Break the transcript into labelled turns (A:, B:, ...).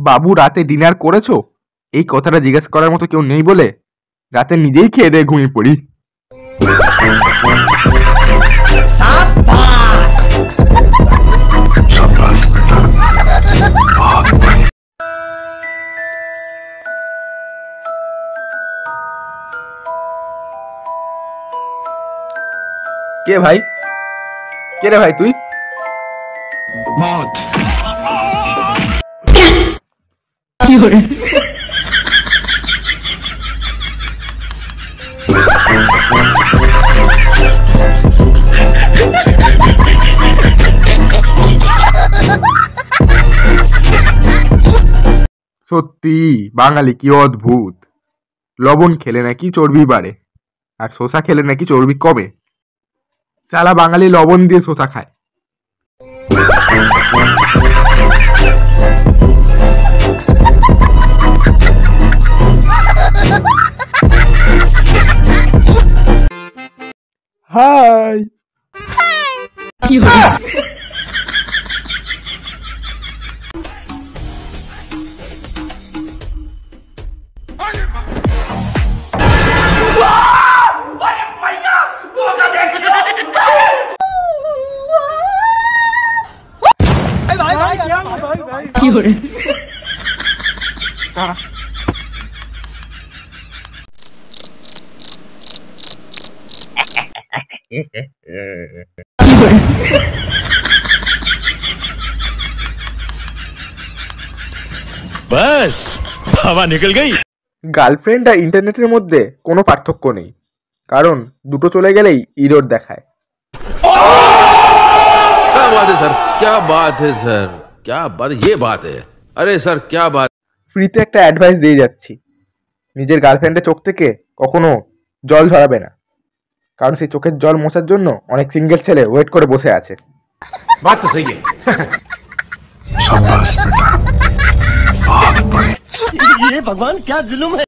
A: বাবু রাতে ডিনার করেছো? এই কথাটা জিজ্ঞেস করার মতো কেউ নেই বলে রাতে নিজেই খেয়ে দিয়ে ঘুমিয়ে পড়ি। কে ভাই? কে রে ভাই তুই? সত্যি বাঙালি কি অদ্ভুত। লবণ খেলে নাকি চর্বি বাড়ে, আর শসা খেলে নাকি চর্বি কমে। সালা বাঙালি লবণ দিয়ে শসা খায়। হাই
B: बस हवा निकल गई।
A: গার্লফ্রেন্ড আর ইন্টারনেটের মধ্যে কোনো পার্থক্য নেই, কারণ দুটো চলে গেলেই ইরোর দেখায়।
B: क्या बात है सर, क्या बात है सर, क्या बात, ये बात है। अरे सर क्या बात।
A: ফ্রিতে একটা অ্যাডভাইস দিয়ে যাচ্ছি, নিজের গার্লফ্রেন্ডের চোখ থেকে কখনো জল ঝরাবে না, কারণ সেই চোখের জল মোছার জন্য অনেক সিঙ্গেল ছেলে ওয়েট করে বসে আছে।
B: बात तो सही है।
C: शाबाश बेटा, बहुत बढ़िया।
B: ये भगवान क्या जुल्म है।